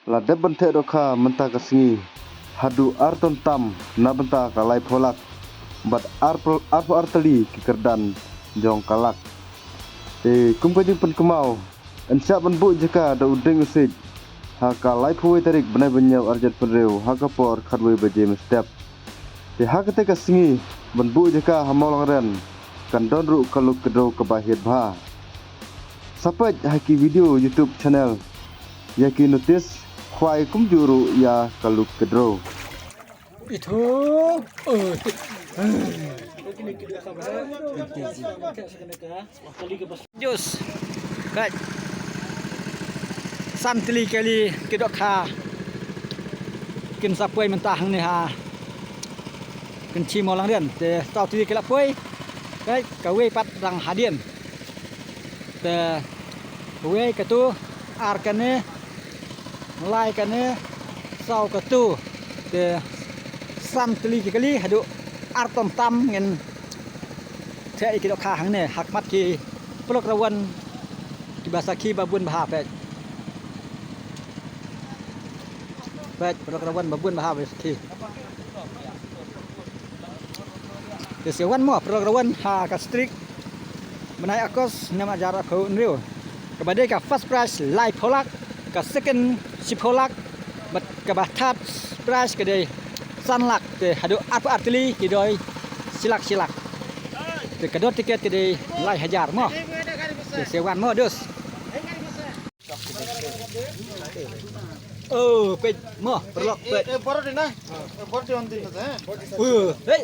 La de bente doka menta kasingi hadu arton tam na benta kalai polak bat arpo arteli kikerdan jong kalak kumpajing pen kemau ensya benbu jika da udeng usik ha kalai puwe tarik benai benyau arjat penreu ha kapor khadwe baje mestep ha kete kasingi benbu jika hamau langren kan donru kaluk kedau kebahit bha sapat haki video YouTube channel yaki notice khwai kum juru ya kaluk kedro itu jus kat samtli kali kedok kha kin sapoi mentah ni ha kin chi molang rian te tau tli kala poi kai kawe pat rang hadien te kawe katu ar kane lai kane sau katu te samtli kali hadu artom tam ngen thế cái đó khá hàng này hạc mắt ki plok rawan di bahasa ki babun bahap plok rawan babun bahap ki kesewan mo plok rawan ha ka strik menai akos nama jara ko nriu kepada ka first prize live polak ka second si polak bat ka third prize ke dei sanlak te hadu apa artili ki doi silak te kedot tiket ke dei lai hajar mo te sewan mo dus oh pe mo perlok pe boro dina boro di ontin ta hey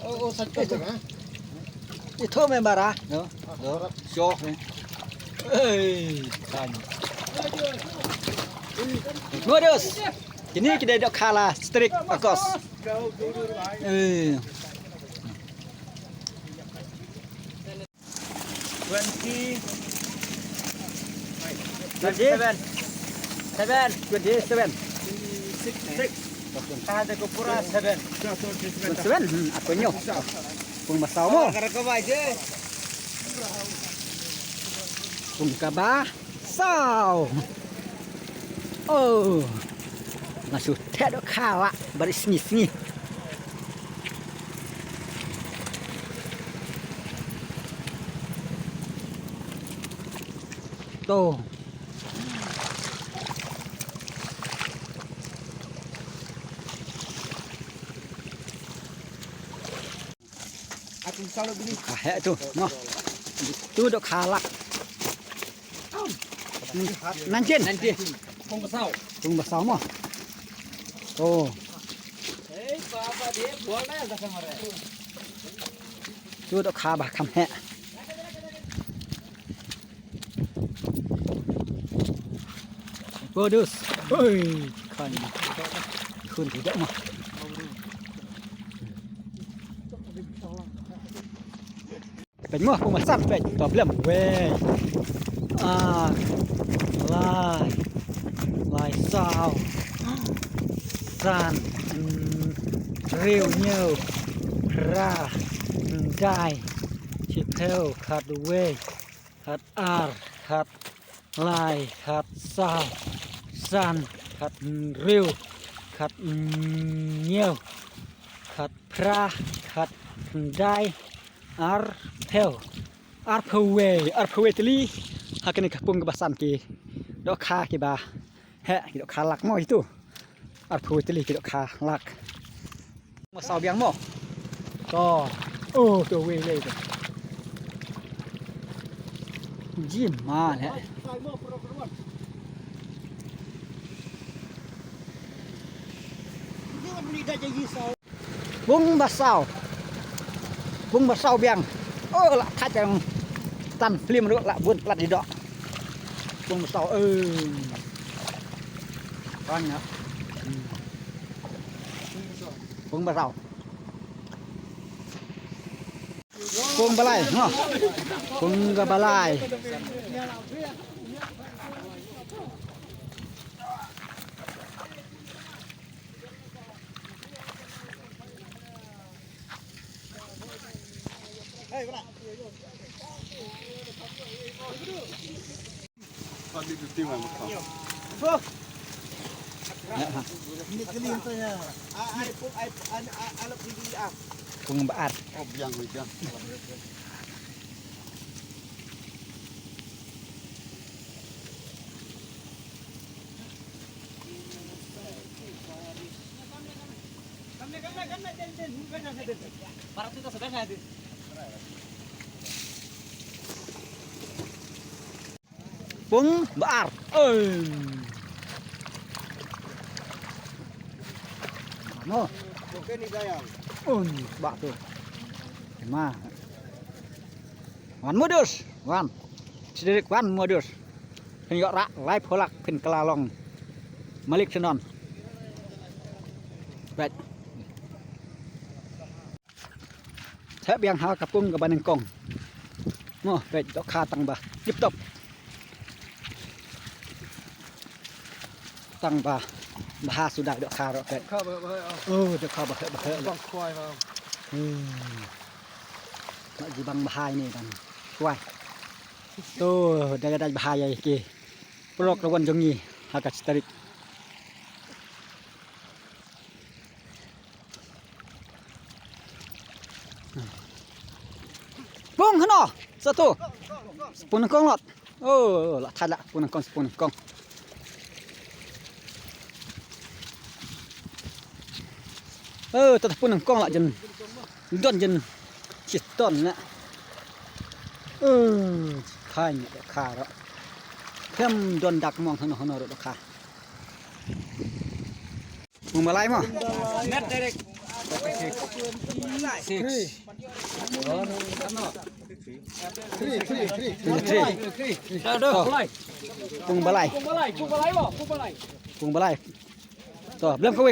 oh sakit ha itu membara no shock ni hey kan modus ini kita dok kalah strik akos eh 27 ada kupura 7 aku nyo pung basau mo pung kabah sau oh masuk tak dok kawa baris sengi tuh aku selalu beli tuh noh itu dok kalak nanti pung basau mo oh baba dia boleh dah sama re itu dok kabah kam he Bodus, oi, kan, kun tidak mah. Pen mah pemasan pen, problem, weh. Lai sao, san, riu nhiều, ra, gai, chít theo, khát weh, khát ar, khát lai, khát sao. San khát riu khát nhiều khát pra khát dai ar theo ar phawe tli hakene kapung kebasan ki dok kha ki ba he ki dok kha lak mo itu ar phawe tli ki dok kha lak mo sao biang mo to to we le to jim ma le bung basau biang oh lak khat yang tan film được lak bun plat di dok bung basau banyak bung basau bung balai no bung balai Pag dito tingnan mo. Ini kali saya. Alap di ah. Pung baar. Oh, biang biang. Para kita sedang ada. Pung baar. Mo. Oke nih sayang. Bak tu. Ma. Wan modus. Wan. Sedikit wan modus. Pen yok rak lai polak pen kelalong. Malik senon. Baik. Saya biang hal kapung ke Baneng Kong. Mo, baik dok kha tang ba. Dip top. Tang ba. Bah sudah dok kha ro baik. Kau bah. Oh, dok kha bah. Bang kuai bang. Nak jibang bahaya ni kan. Kuai. Tuh, dah bahaya iki. Pelok rawan jongi hakat starik. Bung hano. Satu. Sepuluh kong lot. Oh, lah tak 10 kong. Tetap 10 kong lah jen. Don jen. Ciston nak. Khanya dok kha ro. Kem don dak mong hano dok kha. Mung malai mo. Net direct. Pung balai. Pung balai. Tuh, belum kowe.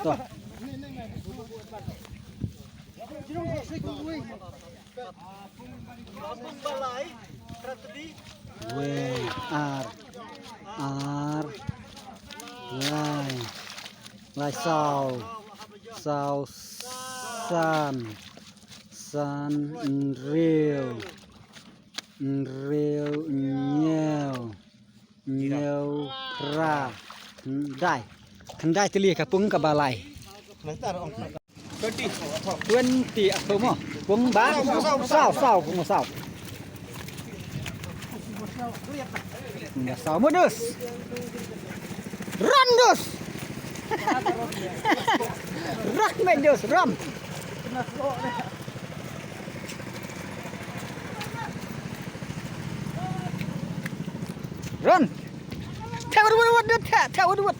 Tuh. Weh, lai sao san real nyeo kra kendai teli kapung ka balai 20 apa mo pung ba sao pung sao sao modus randus rak medus ram run theo đuột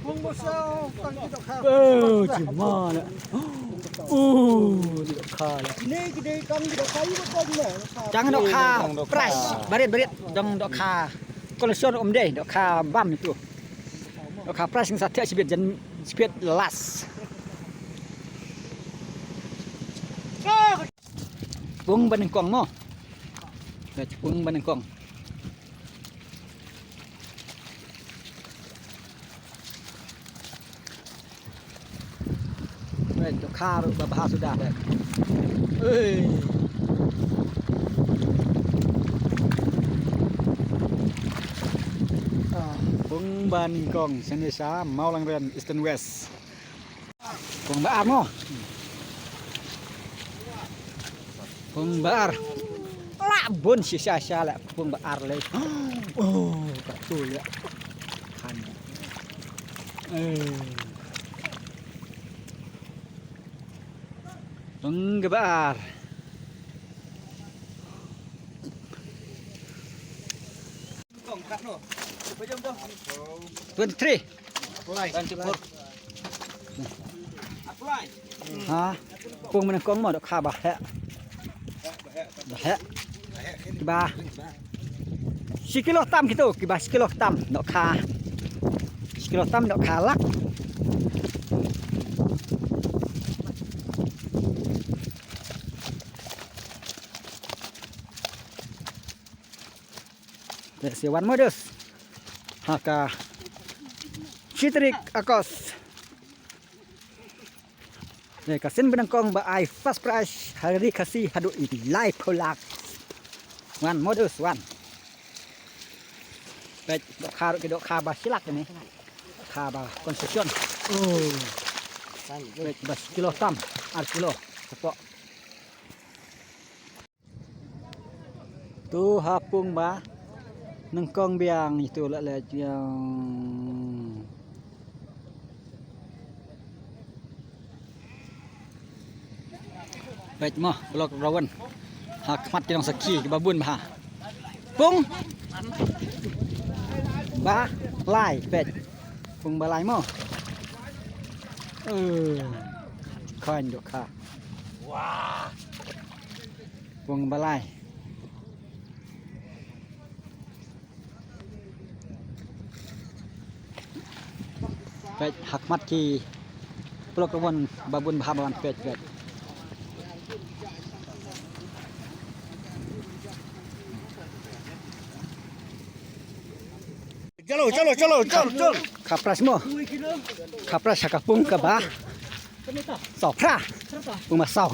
Bung bosau tang kita kau. cuma lah dok kha lah Ini kita kang kita kayu betul ni. jangan dok kha price barit dong dok kha koleksi om deh dok kha bam itu dok kha price yang satu sibet las Pung Baneng Kong mo. Pung Baneng Kong. Dok kha babah sudah dah. Pung Baneng Kong Senesa mau langren Eastern West. Pung baar mo. Pung baar. Labun sisa lah pung baar le. Oh, betul ya. Kan. Penggebar 23 hả Pung Baneng Kong mà được kha bà hẹ ba sikilo tam gitu kiba sikilo tam dok kha lak Siwan modus haka Citrik akos kasin Baneng Kong ba ai first prize hari kasih hadu live polak one modus one Baik, dok kha ba silak ini. Kha ba construction. Oh. Baik, bas kilo tam, kilo. Sepok. Tu hapung ba. Nengkong biang itu lah yang baik mah blok rawan hak mat yang seki ke babun bah pung ba lai baik pung ba lai mah khan dok kha wah pung ba lai baik hak mat ki blok rawan babun bah bawan baik baik चलो kapras mo kapras sa kapung ka ba so pra pumasaw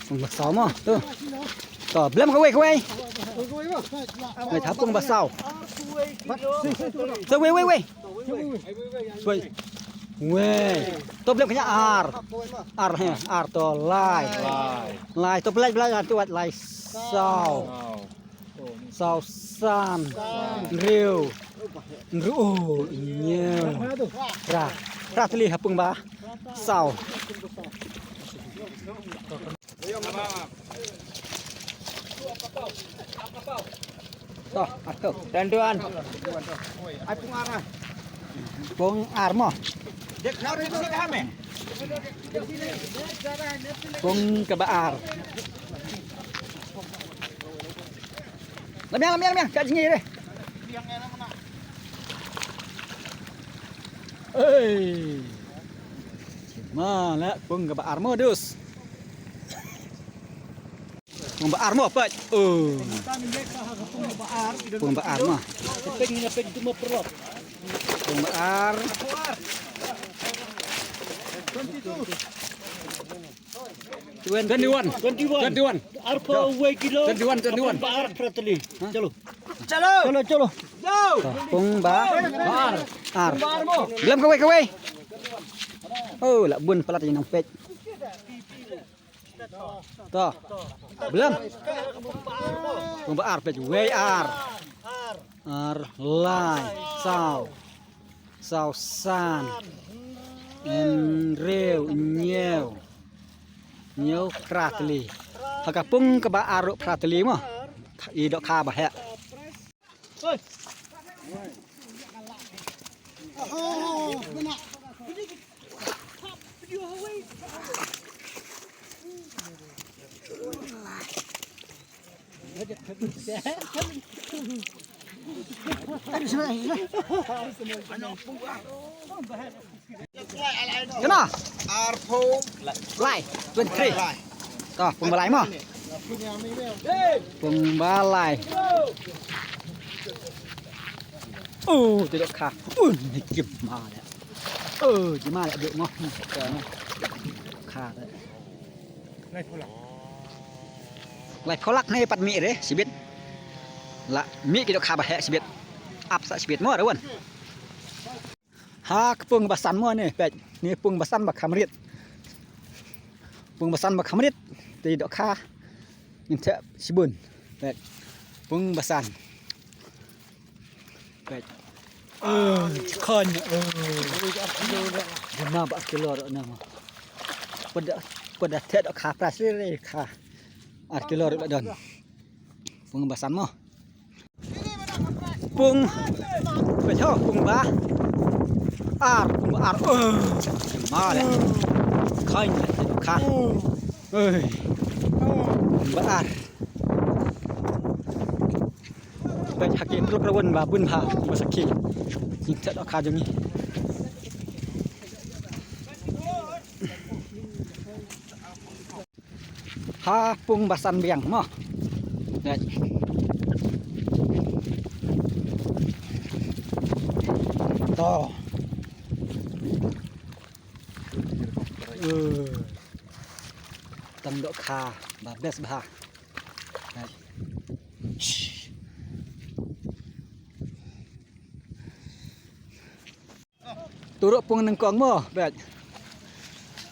pumasaw mo to blem ka we người thapung basaw so we we to blem kanya ar to lai to blai to lai sao san rêu rượu nhiều ra teli hapung ba sao to atau Tentuan. pung ar mo pung kebaar Lamiang, kat sini deh. Mana pung kebaar modus. Pung kebaar mo apa? Pung kebaar mah. Peng tu mau perot. Pung kebaar. 21. Arpa we kilo. 21. Baar prateli. Chalo. Pung ba. Ar. Belum kawe. Oh, lak bun pelat yang pet. Toh. Belum. Pung ba ar pet we ar. Ar lai sao. Sao san. En reu nhiều prateli hakapung ke ba aruk prateli mah i dok kha ba he Kena Arpo lai 23 toh pung balai mah pung balai tidak kah ni kip ma dah cuma ada duk mah kah dah lai kolak ni pat mi deh sibit la mi kita kah bah sibit up sa sibit mo dah wan ha pung basan mo ni pet ni pung basan bak kamrit pung basan bak kamrit tidak kah minta sibun pet pung basan pet kan nama bak kilo nama pada tidak kah pras le kah kilo don pung basan mo pung pet ho pung ba ar ma le kain ka ba ar pe hakin truk rawan ba bun ha masaki ni ta ka jami ha pung basan biang mo dai to tang dok kha ba bes bah turut pung nengkong mo bet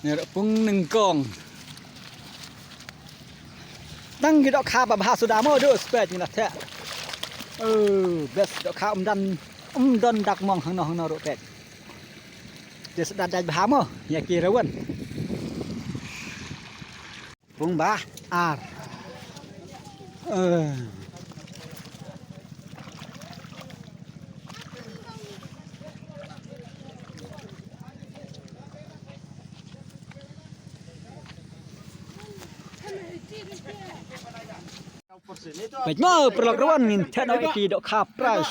ni pung nengkong tăng cái đó kha bà bà sudah mau được spet như là thế bet đó kha đan đặc mong hàng nào độ bet dia sudah dah bà mau ya kira wan pung ba ar Baik mau perlakuan nih, tidak ada di dok kapras.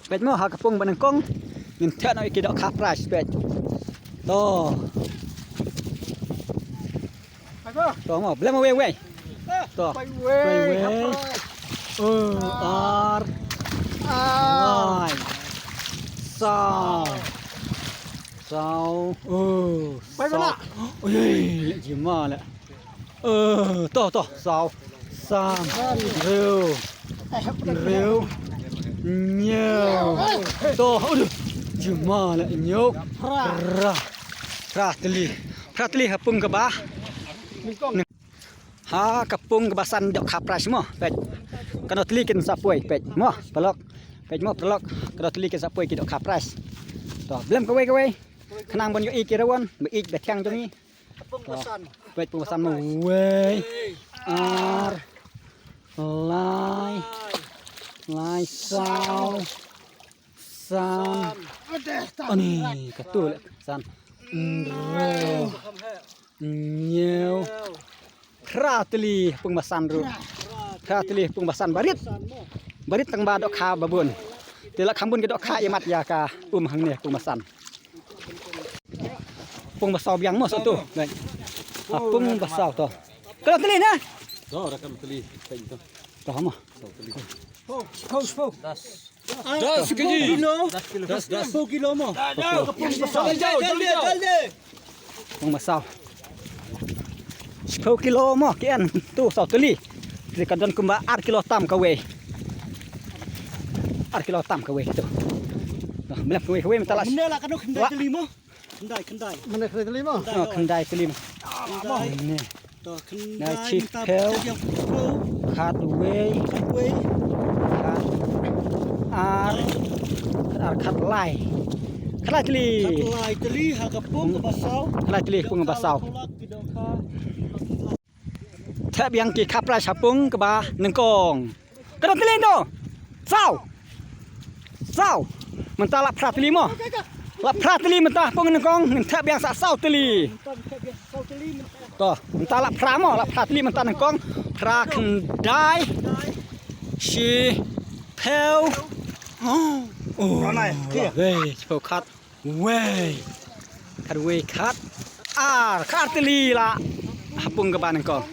Baik mau hak kepung benengkong, nih tidak ada di dok kapras. Baik, toh, toh mau, belum mau wei, toh, wei, ar, wai, sao. Sao sao ôi gì mà lại to sao sam rêu nhiều to ôi gì mà lại nhiều prateli hapung ke bah ha kapung kebasan dok kapras mo pet kana teli ken sapoi pet mo pelok pet mo pelok kana teli ken sapoi ki dok kapras to belum kawai kenang bon yo ikirawan be ik betang to ni bet pungsan mo we ar lai sao san ani katul san reo nhiều krateli pungbasan ru krateli pungbasan barit tang ba dok kha babun tela khambun ke dok kha yamat ya ka hang ne pungbasan pung basau biang mo tu baik pung basau to kalau teli na Rekam teli to. to mo Das kilo. Das 10 kilo mo. pung basau 10 kilo mo kian tu sau teli di kadon kumba ar kilo tam ka we ar kilo tam ka we tu belum ka we mentalas Mendela kan kendai teli mo. Kendai. mana teli mo kendai teli mo ni To Nah, cipel, cutaway, cut lai teli hagapung ke basau. Kalai teli pung basau. Thep yang ki kapra sapung ke ba nengkong. Kada teli to. Sau. Mentala prat teli mo. La prat teli mentah pung nengkong, thep yang sa sau teli. To, mentala pra mo, la prat teli mentah nengkong, pra kendai. Si pel. Oh, weh, coba cut, cut, cut, karteli lah, hapung ke baneng kau.